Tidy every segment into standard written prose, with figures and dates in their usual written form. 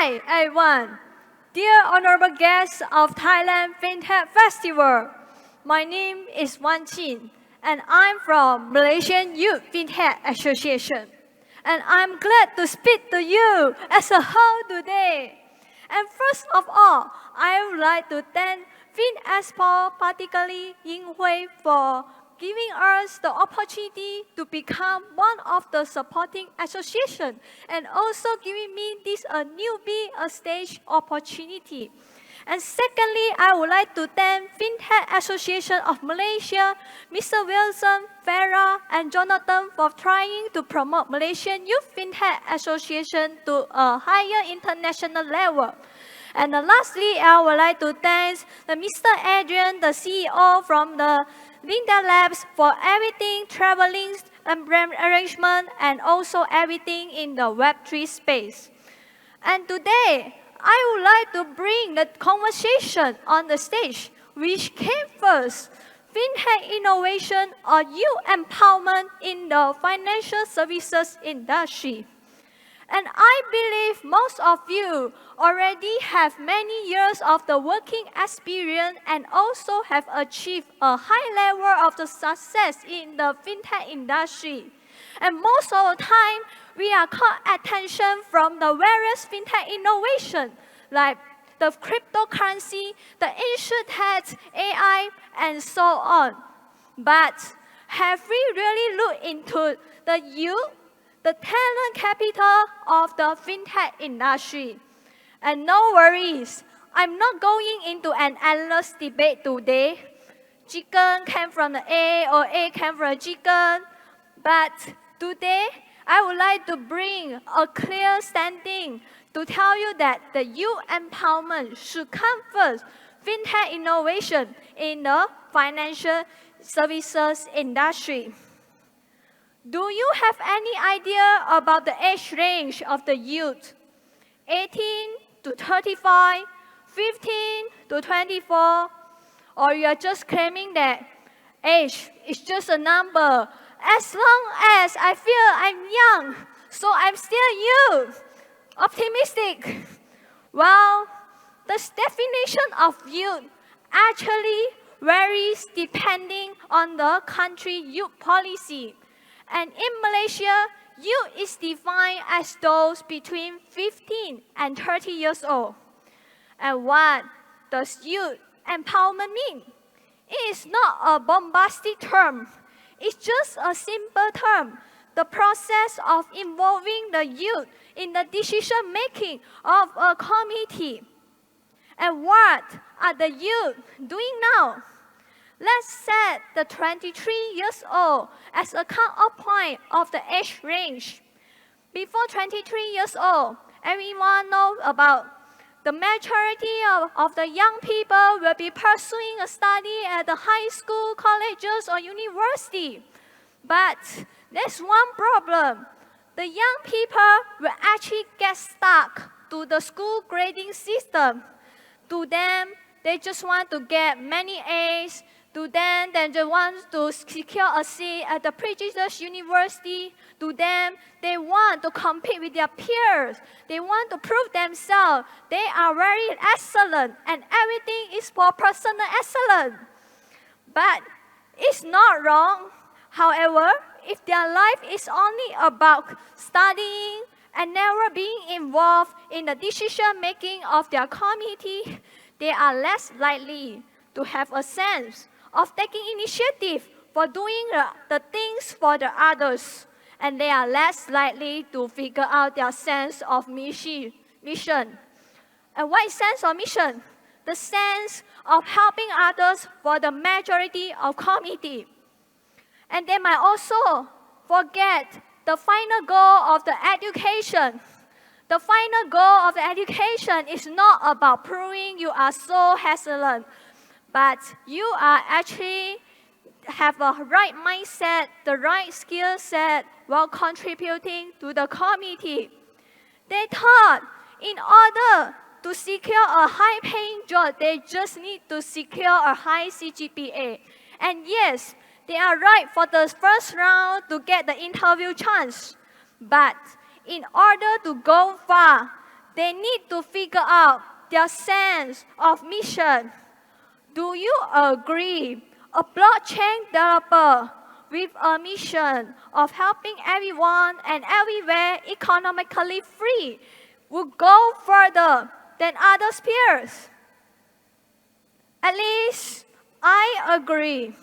Hi, everyone. Dear honorable guests of Thailand FinTech Festival, my name is Wan Chin, and I'm from Malaysian Youth FinTech Association. And I'm glad to speak to you as a whole today. And first of all, I would like to thank FinExpo, particularly Ying Hui, for giving us the opportunity to become one of the supporting association and also giving me this a newbie a stage opportunity. And secondly, I would like to thank FinTech Association of Malaysia, Mr. Wilson, Farah, and Jonathan for trying to promote Malaysian Youth FinTech Association to a higher international level. And lastly, I would like to thank Mr. Adrian, the CEO from the Linda Labs, for everything, traveling and arrangement, and also everything in the Web3 space. And today, I would like to bring the conversation on the stage, which came first, FinTech innovation or youth empowerment in the financial services industry. And I believe most of you already have many years of the working experience and also have achieved a high level of the success in the FinTech industry. And most of the time, we are caught attention from the various FinTech innovation, like the cryptocurrency, the insurtech, AI, and so on. But have we really looked into the youth, the talent capital of the FinTech industry? And no worries, I'm not going into an endless debate today. Chicken came from the egg or egg came from the chicken. But today, I would like to bring a clear standing to tell you that the youth empowerment should come first. FinTech innovation in the financial services industry. Do you have any idea about the age range of the youth? 18 to 35, 15 to 24, or you are just claiming that age is just a number. As long as I feel I'm young, so I'm still youth. Optimistic. Well, the definition of youth actually varies depending on the country youth policy. And in Malaysia, youth is defined as those between 15 and 30 years old. And what does youth empowerment mean? It is not a bombastic term. It's just a simple term. The process of involving the youth in the decision-making of a community. And what are the youth doing now? Let's set the 23 years old as a cut-off point of the age range. Before 23 years old, everyone knows about the majority of the young people will be pursuing a study at the high school, colleges, or university. But there's one problem. The young people will actually get stuck to the school grading system. To them, they just want to get many A's. To them, they want to secure a seat at the prestigious university. To them, they want to compete with their peers. They want to prove themselves. They are very excellent, and everything is for personal excellence. But it's not wrong. However, if their life is only about studying and never being involved in the decision-making of their community, they are less likely to have a sense of taking initiative for doing the things for the others. And they are less likely to figure out their sense of mission. And what is sense of mission? The sense of helping others for the majority of community. And they might also forget the final goal of the education. The final goal of the education is not about proving you are so excellent, but you are actually have a right mindset, the right skill set while contributing to the community. They thought in order to secure a high-paying job, they just need to secure a high CGPA. And yes, they are right for the first round to get the interview chance. But in order to go far, they need to figure out their sense of mission. Do you agree? A blockchain developer with a mission of helping everyone and everywhere economically free will go further than other peers. At least I agree.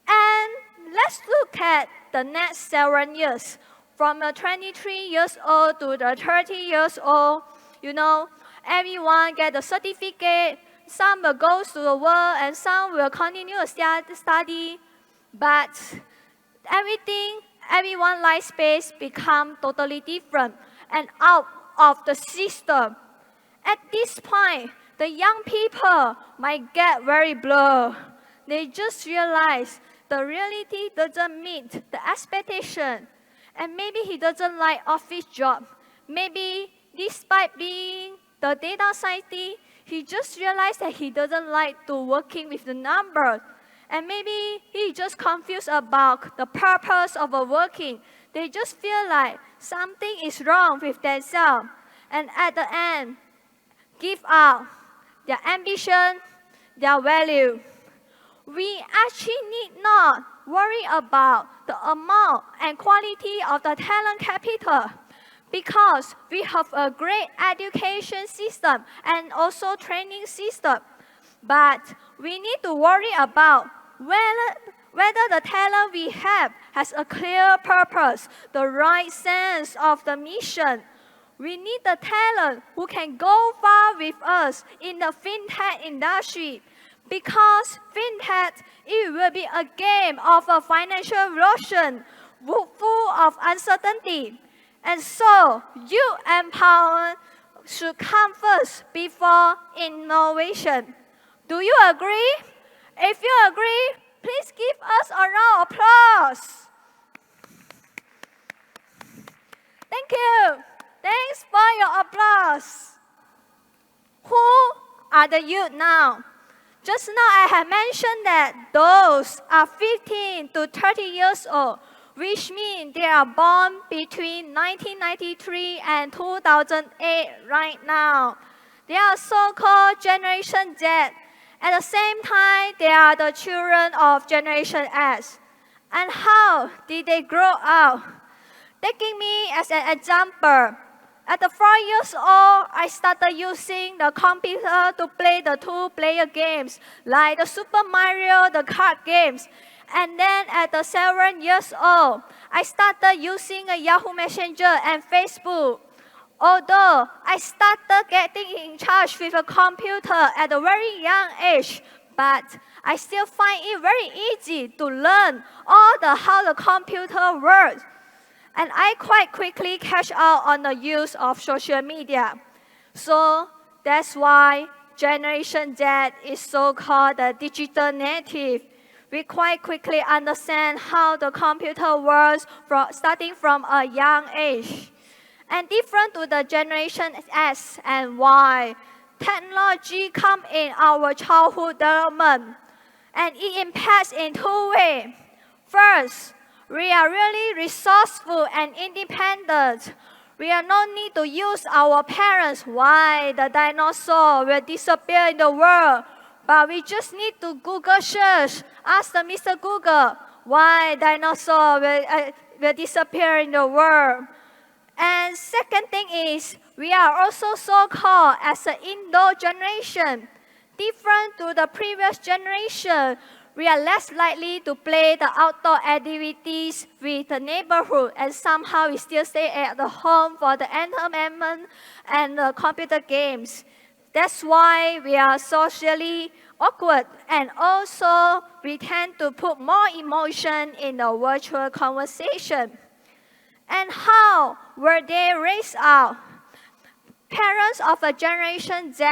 And let's look at the next 7 years. From the 23 years old to the 30 years old, everyone get a certificate. Some will go to the world and some will continue to study. But everyone's life space become totally different and out of the system. At this point, the young people might get very blurred. They just realize the reality doesn't meet the expectation. And maybe he doesn't like office job. Maybe despite being the data scientist, he just realized that he doesn't like to working with the numbers. And maybe he just confused about the purpose of working. They just feel like something is wrong with themselves. And at the end, give up their ambition, their value. We actually need not worry about the amount and quality of the talent capital because we have a great education system and also training system. But we need to worry about whether the talent we have has a clear purpose, the right sense of the mission. We need the talent who can go far with us in the FinTech industry because FinTech, it will be a game of a financial revolution full of uncertainty. And so, youth empowerment should come first before innovation. Do you agree? If you agree, please give us a round of applause. Thank you. Thanks for your applause. Who are the youth now? Just now I have mentioned that those are 15 to 30 years old, which means they are born between 1993 and 2008 right now. They are so-called Generation Z. At the same time, they are the children of Generation S. And how did they grow up? Taking me as an example, at the 4 years old, I started using the computer to play the two-player games, like the Super Mario, the card games. And then at the 7 years old, I started using a Yahoo Messenger and Facebook. Although I started getting in touch with a computer at a very young age, but I still find it very easy to learn how the computer works. And I quite quickly catch out on the use of social media. So that's why Generation Z is so-called the digital native. We quite quickly understand how the computer works starting from a young age. And different to the Generation S and Y, technology comes in our childhood development. And it impacts in two ways. First, we are really resourceful and independent. We are no need to use our parents why the dinosaur will disappear in the world. But we just need to Google search, ask the Mr. Google why dinosaur will disappear in the world. And second thing is, we are also so-called as an indoor generation. Different to the previous generation, we are less likely to play the outdoor activities with the neighborhood, and somehow we still stay at the home for the entertainment and the computer games. That's why we are socially awkward, and also we tend to put more emotion in the virtual conversation. And how were they raised up? Parents of a Generation Z,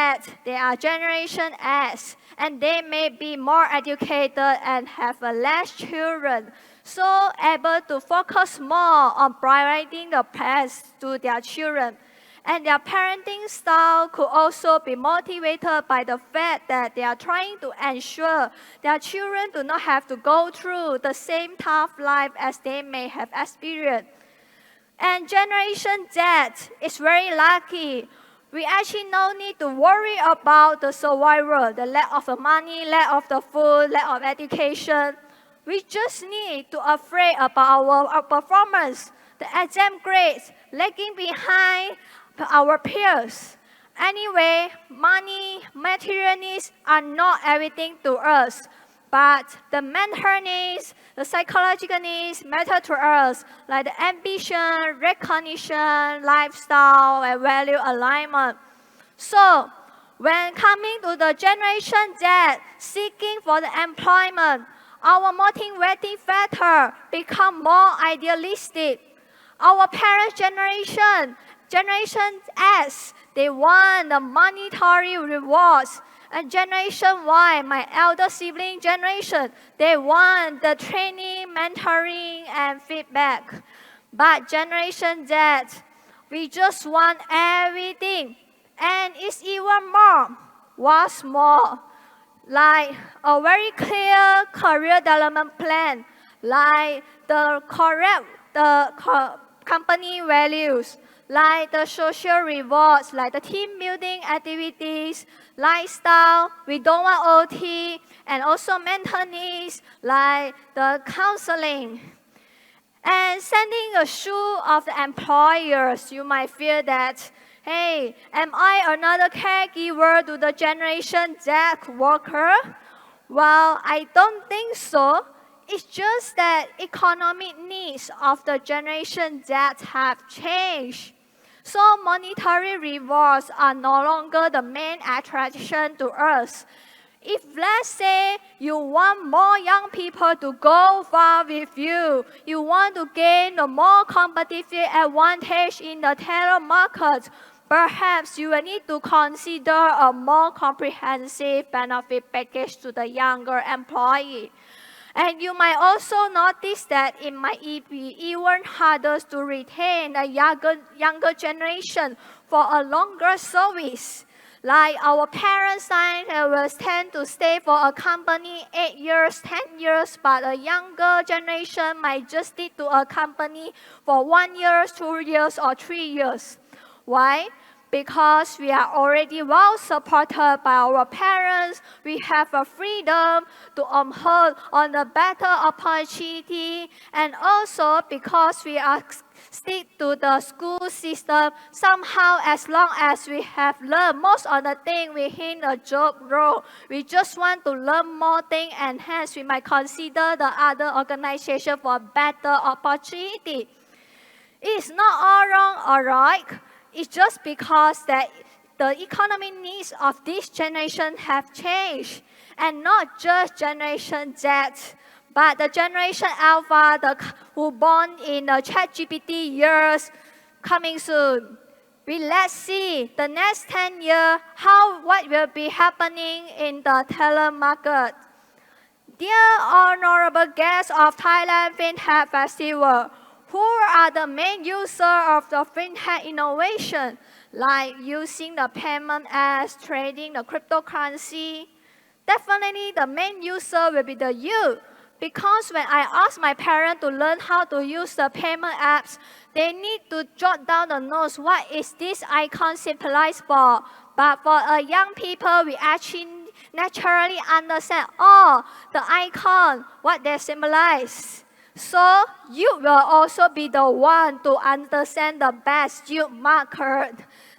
they are Generation S, and they may be more educated and have less children, so able to focus more on providing the best to their children. And their parenting style could also be motivated by the fact that they are trying to ensure their children do not have to go through the same tough life as they may have experienced. And Generation Z is very lucky. We actually no need to worry about the survival, the lack of the money, lack of the food, lack of education. We just need to afraid about our performance, the exam grades, lagging behind our peers. Anyway, money, material needs are not everything to us, but the mental needs, the psychological needs matter to us, like the ambition, recognition, lifestyle, and value alignment. So, when coming to the Generation Z seeking for the employment, our motivating factor become more idealistic. Our parents' generation, Generation S, they want the monetary rewards. And Generation Y, my elder sibling generation, they want the training, mentoring, and feedback. But Generation Z, we just want everything. And it's even more. What's more? Like a very clear career development plan, like the correct company values, like the social rewards, like the team building activities, lifestyle, we don't want OT, and also mental needs, like the counseling. And sending a shoe of the employers, you might feel that, hey, am I another caregiver to the Generation Z worker? Well, I don't think so. It's just that economic needs of the Generation Z have changed. So monetary rewards are no longer the main attraction to us. If let's say you want more young people to go far with you, you want to gain a more competitive advantage in the talent market, perhaps you will need to consider a more comprehensive benefit package to the younger employee. And you might also notice that it might be even harder to retain a younger generation for a longer service. Like our parents will tend to stay for a company 8 years, 10 years, but a younger generation might just stick to a company for 1 year, 2 years, or 3 years. Why? Because we are already well supported by our parents, we have a freedom to hold on a better opportunity, and also because we are stick to the school system, somehow as long as we have learned most of the things within the job role, we just want to learn more things, and hence we might consider the other organization for better opportunity. It's not all wrong or right. It's just because that the economic needs of this generation have changed. And not just Generation Z, but the Generation Alpha, who born in the ChatGPT years coming soon. Let's see the next 10 years, what will be happening in the talent market. Dear honorable guests of Thailand FinTech Festival, who are the main users of the FinTech innovation, like using the payment as trading the cryptocurrency? Definitely the main user will be the youth. Because when I ask my parents to learn how to use the payment apps, they need to jot down the notes, what is this icon symbolized for? But for young people, we actually naturally understand, the icon, what they symbolize. So you will also be the one to understand the best youth market.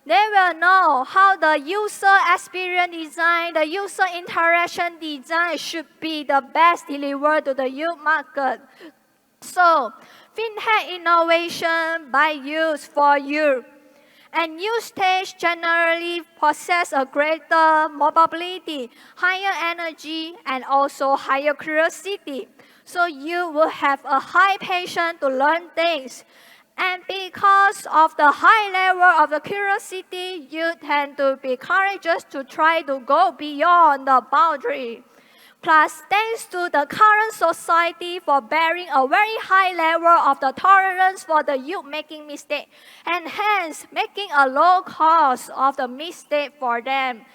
They will know how the user experience design, the user interaction design should be the best delivered to the youth market. So, FinTech innovation by youth for youth. And youth stage generally possess a greater mobility, higher energy, and also higher curiosity. So you will have a high patience to learn things. And because of the high level of the curiosity, you tend to be courageous to try to go beyond the boundary. Plus, thanks to the current society for bearing a very high level of the tolerance for the youth making mistake, and hence making a low cost of the mistake for them.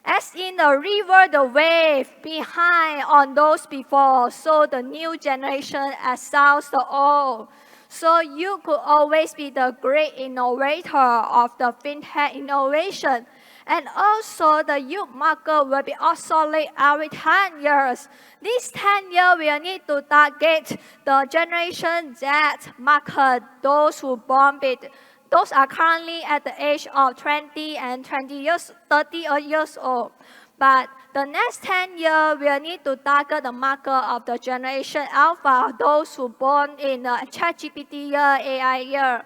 As in the river, the wave behind on those before, so the new generation excels the old. So you could always be the great innovator of the FinTech innovation. And also the youth market will be obsolete every 10 years. This 10 years will need to target the generation Z market, those who born with those are currently at the age of 20 and 20 years, 30 years old. But the next 10 years will need to target the market of the generation alpha, those who born in the ChatGPT year, AI year.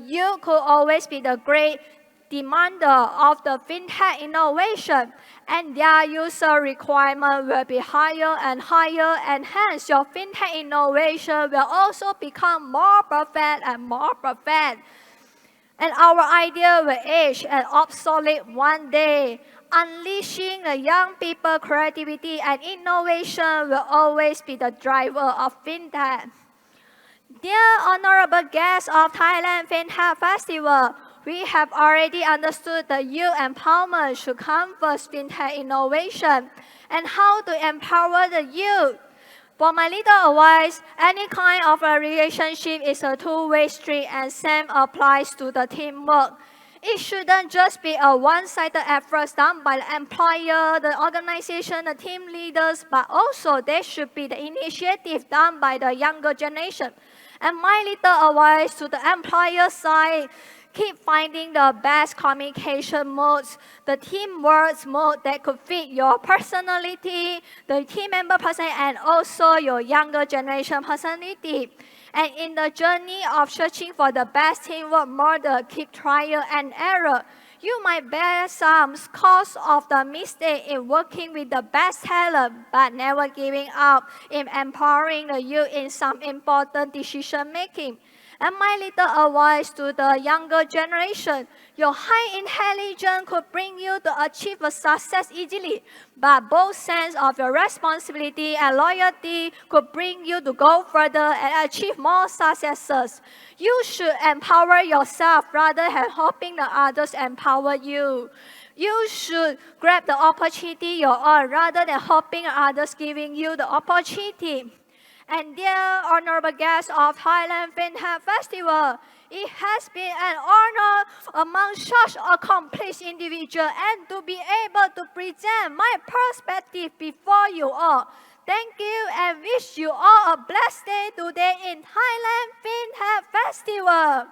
You could always be the great demander of the FinTech innovation, and their user requirement will be higher and higher, and hence your FinTech innovation will also become more perfect and more perfect. And our idea will age and obsolete one day. Unleashing the young people creativity and innovation will always be the driver of FinTech. Dear honorable guests of Thailand FinTech Festival, we have already understood that youth empowerment should come first FinTech innovation and how to empower the youth. For my little advice, any kind of a relationship is a two-way street and same applies to the teamwork. It shouldn't just be a one-sided effort done by the employer, the organization, the team leaders, but also there should be the initiative done by the younger generation. And my little advice to the employer side, keep finding the best communication modes, the teamwork mode that could fit your personality, the team member personality, and also your younger generation personality. And in the journey of searching for the best teamwork model, keep trial and error. You might bear some cost of the mistake in working with the best talent, but never giving up in empowering the youth in some important decision making. And my little advice to the younger generation, your high intelligence could bring you to achieve a success easily, but both sense of your responsibility and loyalty could bring you to go further and achieve more successes. You should empower yourself rather than hoping the others empower you. You should grab the opportunity your own rather than hoping others giving you the opportunity. And dear honorable guests of Thailand FinTech Festival, it has been an honor among such accomplished individuals and to be able to present my perspective before you all. Thank you and wish you all a blessed day today in Thailand FinTech Festival.